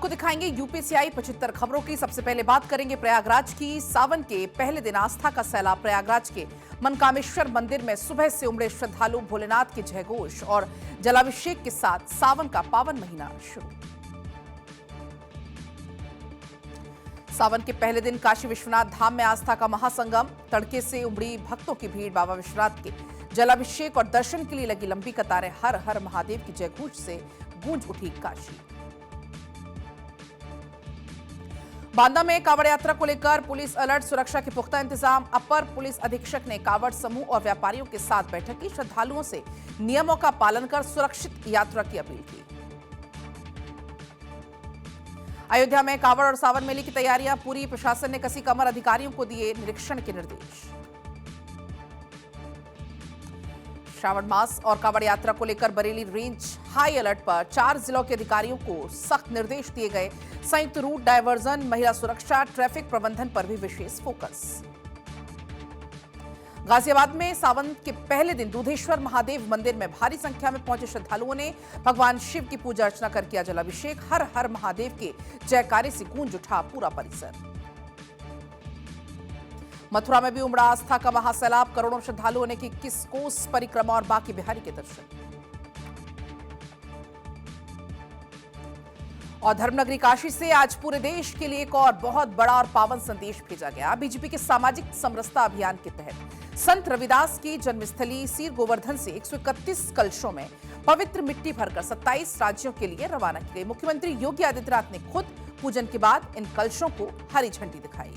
आपको दिखाएंगे यूपी से आई 75 खबरों की। सबसे पहले बात करेंगे प्रयागराज की। सावन के पहले दिन आस्था का सैलाब प्रयागराज के मनकामेश्वर मंदिर में सुबह से उमड़े श्रद्धालु भोलेनाथ के जयघोष और जलाभिषेक के साथ सावन का पावन महीना शुरू। सावन के पहले दिन काशी विश्वनाथ धाम में आस्था का महासंगम। तड़के से उमड़ी भक्तों की भीड़। बाबा विश्वनाथ के जलाभिषेक और दर्शन के लिए लगी लंबी कतारें। हर हर महादेव की जयघोष से गूंज उठी काशी। बांदा में कांवड़ यात्रा को लेकर पुलिस अलर्ट, सुरक्षा के पुख्ता इंतजाम। अपर पुलिस अधीक्षक ने कांवड़ समूह और व्यापारियों के साथ बैठक की। श्रद्धालुओं से नियमों का पालन कर सुरक्षित यात्रा की अपील की। अयोध्या में कांवड़ और सावन मेले की तैयारियां पूरी। प्रशासन ने कसी कमर, अधिकारियों को दिए निरीक्षण के निर्देश। श्रावण मास और कांवड़ यात्रा को लेकर बरेली रेंज हाई अलर्ट पर। 4 जिलों के अधिकारियों को सख्त निर्देश दिए गए। संयुक्त रूट डायवर्जन, महिला सुरक्षा, ट्रैफिक प्रबंधन पर भी विशेष फोकस। गाजियाबाद में सावन के पहले दिन दूधेश्वर महादेव मंदिर में भारी संख्या में पहुंचे श्रद्धालुओं ने भगवान शिव की पूजा अर्चना कर किया जलाभिषेक। हर हर महादेव के जयकारे से गूंज उठा पूरा परिसर। मथुरा में भी उमड़ा आस्था का महासैलाब। करोड़ों श्रद्धालुओं ने की 21 कोस परिक्रमा और बाकी बिहारी के दर्शन। और धर्मनगरी काशी से आज पूरे देश के लिए एक और बहुत बड़ा और पावन संदेश भेजा गया। बीजेपी के सामाजिक समरसता अभियान के तहत संत रविदास की जन्मस्थली सीर गोवर्धन से 131 कलशों में पवित्र मिट्टी भरकर 27 राज्यों के लिए रवाना की गई। मुख्यमंत्री योगी आदित्यनाथ ने खुद पूजन के बाद इन कलशों को हरी झंडी दिखाई।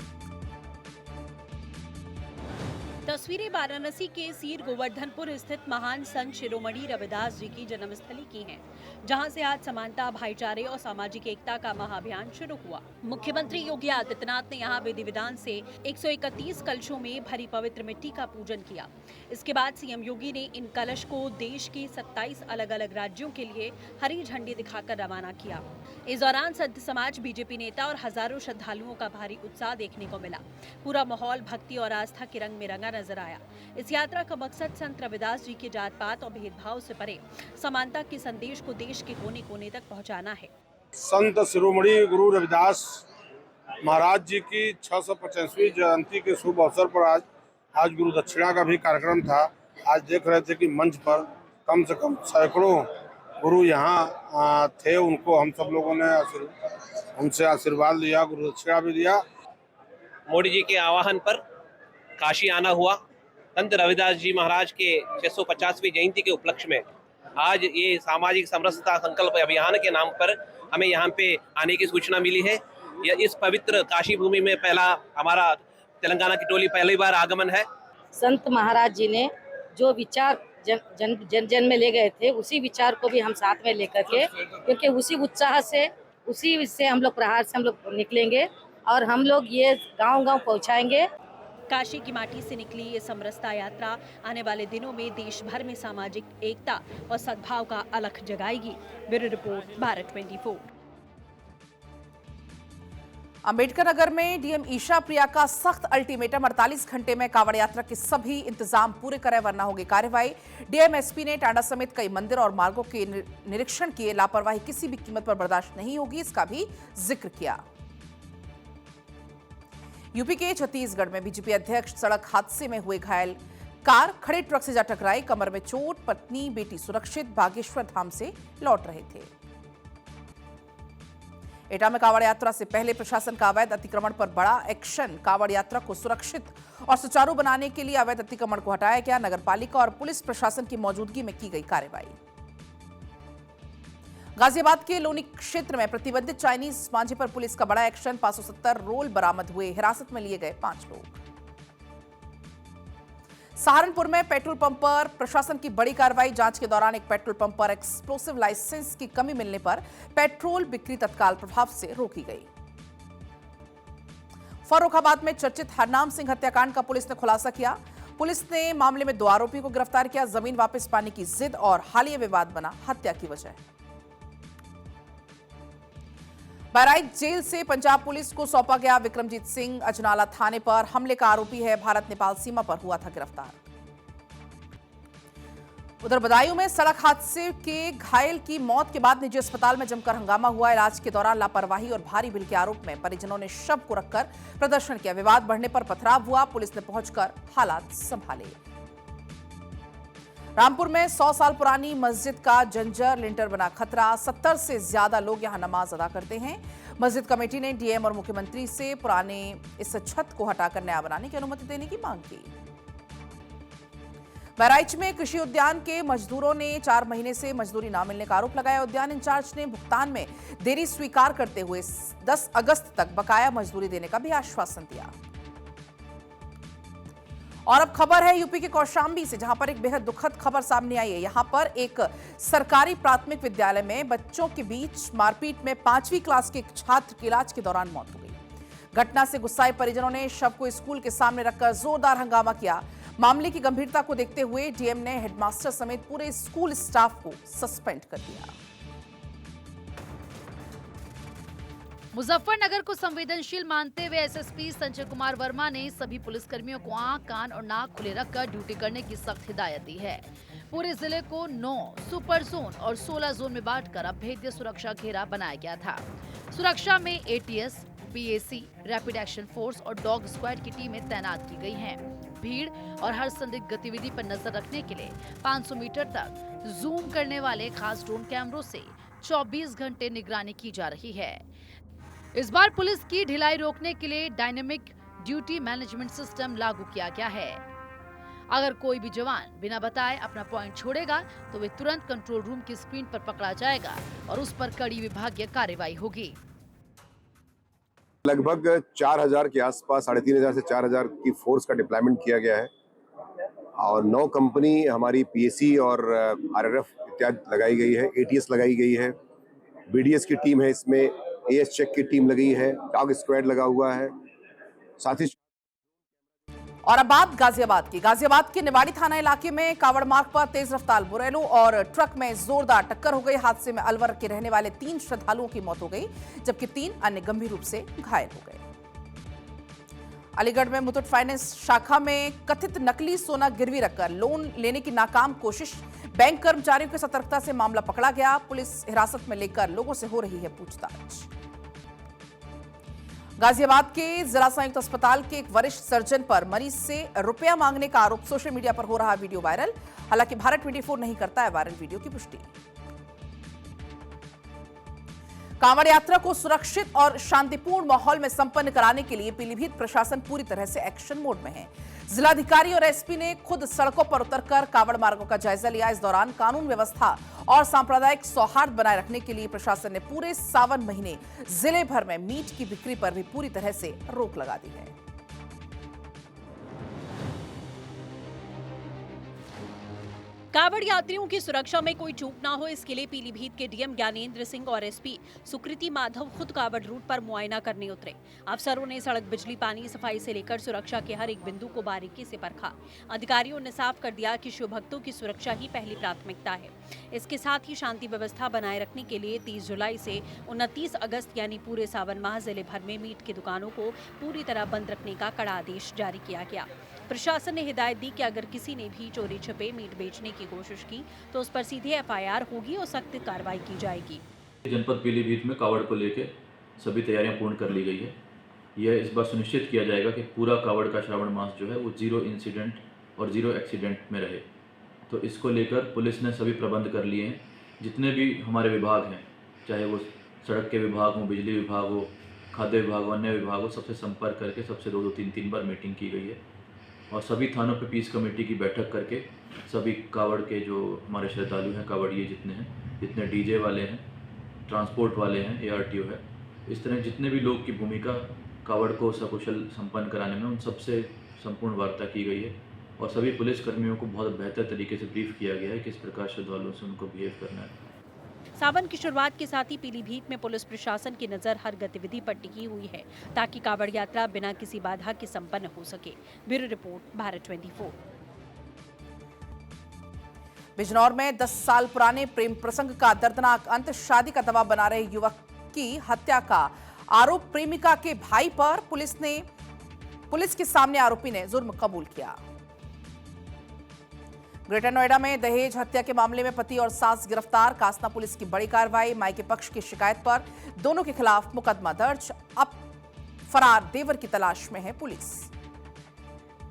तस्वीरें वाराणसी के सीर गोवर्धनपुर स्थित महान संत शिरोमणि रविदास जी की जन्मस्थली की हैं, जहां से आज समानता, भाईचारे और सामाजिक एकता का महाअभियान शुरू हुआ। मुख्यमंत्री योगी आदित्यनाथ ने यहां विधि विधान से 131 कलशों में भरी पवित्र मिट्टी का पूजन किया। इसके बाद सीएम योगी ने इन कलश को देश के 27 अलग अलग राज्यों के लिए हरी झंडी दिखाकर रवाना किया। इस दौरान संत समाज, बीजेपी नेता और हजारों श्रद्धालुओं का भारी उत्साह देखने को मिला। पूरा माहौल भक्ति और आस्था के रंग में रंगा नजर आया। इस यात्रा का मकसद संत रविदास जी के जात पात और भेदभाव से परे समानता के संदेश को देश के कोने कोने तक पहुंचाना है। संत शिरोमणि गुरु रविदास महाराज जी की 650वीं जयंती के शुभ अवसर पर आज गुरु दक्षिणा का भी कार्यक्रम था। आज देख रहे थे कि मंच पर कम से कम सैकड़ों गुरु यहाँ थे। उनको हम सब लोगों ने उनसे आशीर्वाद लिया, गुरु दक्षिणा भी दिया। मोदी जी के आह्वान पर काशी आना हुआ। संत रविदास जी महाराज के 650वीं जयंती के उपलक्ष्य में आज ये सामाजिक समरसता संकल्प अभियान के नाम पर हमें यहाँ पे आने की सूचना मिली है। यह इस पवित्र काशी भूमि में पहला हमारा तेलंगाना की टोली पहली बार आगमन है। संत महाराज जी ने जो विचार जन में ले गए थे, उसी विचार को भी हम साथ में लेकर के, क्योंकि उसी उत्साह से, उसी से हम लोग प्रहार से हम लोग निकलेंगे और हम लोग ये गांव-गांव पहुंचाएंगे। काशी की माटी से निकली ये समरसता यात्रा आने वाले दिनों में देश भर में सामाजिक एकता और सद्भाव का अलख जगाएगी। Bureau report, Bharat 24। अंबेडकर नगर में डीएम ईशा प्रिया का सख्त अल्टीमेटम। 48 घंटे में कांवड़ यात्रा के सभी इंतजाम पूरे करें वरना होगी कार्रवाई। डीएम एसपी ने टांडा समेत कई मंदिर और मार्गों के निरीक्षण किए। लापरवाही किसी भी कीमत पर बर्दाश्त नहीं होगी, इसका भी जिक्र किया। यूपी के छत्तीसगढ़ में बीजेपी अध्यक्ष सड़क हादसे में हुए घायल। कार खड़े ट्रक से जा टकराई, कमर में चोट। पत्नी बेटी सुरक्षित, बागेश्वर धाम से लौट रहे थे। एटा में कांवड़ यात्रा से पहले प्रशासन का अवैध अतिक्रमण पर बड़ा एक्शन। कांवड़ यात्रा को सुरक्षित और सुचारू बनाने के लिए अवैध अतिक्रमण को हटाया गया। नगरपालिका और पुलिस प्रशासन की मौजूदगी में की गई कार्रवाई। गाजियाबाद के लोनी क्षेत्र में प्रतिबंधित चाइनीज मांझे पर पुलिस का बड़ा एक्शन। 570 रोल बरामद हुए। हिरासत में लिए गए 5 लोग। सहारनपुर में पेट्रोल पंप पर प्रशासन की बड़ी कार्रवाई। जांच के दौरान एक पेट्रोल पंप पर एक्सप्लोसिव लाइसेंस की कमी मिलने पर पेट्रोल बिक्री तत्काल प्रभाव से रोकी गई। फर्रुखाबाद में चर्चित हरनाम सिंह हत्याकांड का पुलिस ने खुलासा किया। पुलिस ने मामले में 2 आरोपियों को गिरफ्तार किया। जमीन वापस पाने की जिद और हालिया विवाद बना हत्या की वजह। बहराइच जेल से पंजाब पुलिस को सौंपा गया। विक्रमजीत सिंह अजनाला थाने पर हमले का आरोपी है। भारत नेपाल सीमा पर हुआ था गिरफ्तार। उधर बदायूं में सड़क हादसे के घायल की मौत के बाद निजी अस्पताल में जमकर हंगामा हुआ। इलाज के दौरान लापरवाही और भारी बिल के आरोप में परिजनों ने शव को रखकर प्रदर्शन किया। विवाद बढ़ने पर पथराव हुआ। पुलिस ने पहुंचकर हालात संभाले। रामपुर में 100 साल पुरानी मस्जिद का जंजर लिंटर बना खतरा। 70 से ज्यादा लोग यहां नमाज अदा करते हैं। मस्जिद कमेटी ने डीएम और मुख्यमंत्री से पुराने इस छत को हटाकर नया बनाने की अनुमति देने की मांग की। बहराइच में कृषि उद्यान के मजदूरों ने 4 महीने से मजदूरी न मिलने का आरोप लगाया। उद्यान इंचार्ज ने भुगतान में देरी स्वीकार करते हुए 10 अगस्त तक बकाया मजदूरी देने का भी आश्वासन दिया। और अब खबर है यूपी के कौशाम्बी से, जहां पर एक बेहद दुखद खबर सामने आई है। यहां पर एक सरकारी प्राथमिक विद्यालय में बच्चों के बीच मारपीट में 5वीं क्लास के एक छात्र की इलाज के दौरान मौत हो गई। घटना से गुस्साए परिजनों ने शव को स्कूल के सामने रखकर जोरदार हंगामा किया। मामले की गंभीरता को देखते हुए डीएम ने हेडमास्टर समेत पूरे स्कूल स्टाफ को सस्पेंड कर दिया। मुजफ्फरनगर को संवेदनशील मानते हुए एसएसपी संजय कुमार वर्मा ने सभी पुलिसकर्मियों को आंख, कान और नाक खुले रखकर ड्यूटी करने की सख्त हिदायत दी है। पूरे जिले को 9 सुपर जोन और 16 जोन में बांटकर अब भेद्य सुरक्षा घेरा बनाया गया था। सुरक्षा में ATS, PAC, rapid action force और डॉग स्क्वाड की टीमें तैनात की गई हैं। भीड़ और हर संदिग्ध गतिविधि पर नजर रखने के लिए 500 मीटर तक जूम करने वाले खास ड्रोन कैमरों से 24 घंटे निगरानी की जा रही है। इस बार पुलिस की ढिलाई रोकने के लिए डायनेमिक ड्यूटी मैनेजमेंट सिस्टम लागू किया गया है। अगर कोई भी जवान बिना बताए अपना पॉइंट छोड़ेगा तो वे तुरंत कंट्रोल रूम की स्क्रीन पर पकड़ा जाएगा और उस पर कड़ी विभागीय कार्रवाई होगी। लगभग 4000 के आसपास 3500 से 4000 की फोर्स का डिप्लॉयमेंट किया गया है और 9 कंपनी हमारी पीएसी और आरआरएफ इत्यादि लगाई गई है। एटीएस लगाई गई है, बीडीएस की टीम है, इसमें एएस चेक की टीम लगी है, डॉग स्क्वाड लगा हुआ है, साथ ही। और अब बात गाजियाबाद की। गाजियाबाद के निवाड़ी थाना इलाके में कावड़ मार्ग पर तेज रफ्तार बुरेलो और ट्रक में जोरदार टक्कर हो गई। हादसे में अलवर के रहने वाले 3 श्रद्धालुओं की मौत हो गई, जबकि 3 अन्य गंभीर रूप से घायल हो गए। अलीगढ़ में मुथूट फाइनेंस शाखा में कथित नकली सोना गिरवी रखकर लोन लेने की नाकाम कोशिश। बैंक कर्मचारियों की सतर्कता से मामला पकड़ा गया। पुलिस हिरासत में लेकर लोगों से हो रही है पूछताछ। गाजियाबाद के जिला संयुक्त अस्पताल के एक वरिष्ठ सर्जन पर मरीज से रुपया मांगने का आरोप। सोशल मीडिया पर हो रहा वीडियो वायरल। हालांकि भारत 24 नहीं करता है वायरल वीडियो की पुष्टि। कांवड़ यात्रा को सुरक्षित और शांतिपूर्ण माहौल में संपन्न कराने के लिए पीलीभीत प्रशासन पूरी तरह से एक्शन मोड में है। जिलाधिकारी और एसपी ने खुद सड़कों पर उतरकर कांवड़ मार्गों का जायजा लिया। इस दौरान कानून व्यवस्था और सांप्रदायिक सौहार्द बनाए रखने के लिए प्रशासन ने पूरे सावन महीने जिले भर में मीट की बिक्री पर भी पूरी तरह से रोक लगा दी है। कांवड़ यात्रियों की सुरक्षा में कोई चूक ना हो, इसके लिए पीलीभीत के डीएम ज्ञानेंद्र सिंह और एसपी सुकृति माधव खुद कांवड़ रूट पर मुआयना करने उतरे। अफसरों ने सड़क, बिजली, पानी, सफाई से लेकर सुरक्षा के हर एक बिंदु को बारीकी से परखा। अधिकारियों ने साफ कर दिया कि शिव भक्तों की सुरक्षा ही पहली प्राथमिकता है। इसके साथ ही शांति व्यवस्था बनाए रखने के लिए 30 जुलाई से 29 अगस्त यानी पूरे सावन माह जिले भर में मीट की दुकानों को पूरी तरह बंद रखने का कड़ा आदेश जारी किया गया। प्रशासन ने हिदायत दी कि अगर किसी ने भी चोरी छिपे मीट बेचने की कोशिश की तो उस पर सीधे एफआईआर होगी और सख्त कार्रवाई की जाएगी। जनपद पीलीभीत में कावड़ को लेकर सभी तैयारियां पूर्ण कर ली गई है। यह इस बार सुनिश्चित किया जाएगा कि पूरा कावड़ का श्रावण मास जो है वो 0 इंसिडेंट और 0 एक्सीडेंट में रहे। तो इसको लेकर पुलिस ने सभी प्रबंध कर लिए हैं। जितने भी हमारे विभाग हैं, चाहे वो सड़क के विभाग हो, बिजली विभाग हो, खाद्य विभाग हो, अन्य विभाग हो, सबसे संपर्क करके सबसे 2-2, 3-3 बार मीटिंग की गई है और सभी थानों पे पीस कमेटी की बैठक करके सभी कावड़ के जो हमारे श्रद्धालु हैं, कावड़िए जितने हैं, जितने डीजे वाले हैं, ट्रांसपोर्ट वाले हैं, एआरटीओ है, इस तरह जितने भी लोग की भूमिका कावड़ को सकुशल संपन्न कराने में, उन सबसे संपूर्ण वार्ता की गई है और सभी पुलिस कर्मियों को बहुत बेहतर तरीके से ब्रीफ किया गया है किस प्रकार श्रद्धालुओं से उनको बिहेव करना है। सावन की शुरुआत के साथ ही पीलीभीत में पुलिस प्रशासन की नजर हर गतिविधि पर टिकी हुई है ताकि कांवड़ यात्रा बिना किसी बाधा के संपन्न हो सके। Bureau report, Bharat 24। बिजनौर में 10 साल पुराने प्रेम प्रसंग का दर्दनाक अंत। शादी का दबाव बना रहे युवक की हत्या का आरोप प्रेमिका के भाई पर। पुलिस के सामने आरोपी ने जुर्म कबूल किया। ग्रेटर नोएडा में दहेज हत्या के मामले में पति और सास गिरफ्तार। कासना पुलिस की बड़ी कार्रवाई। मायके पक्ष की शिकायत पर दोनों के खिलाफ मुकदमा दर्ज। अब फरार देवर की तलाश में है पुलिस।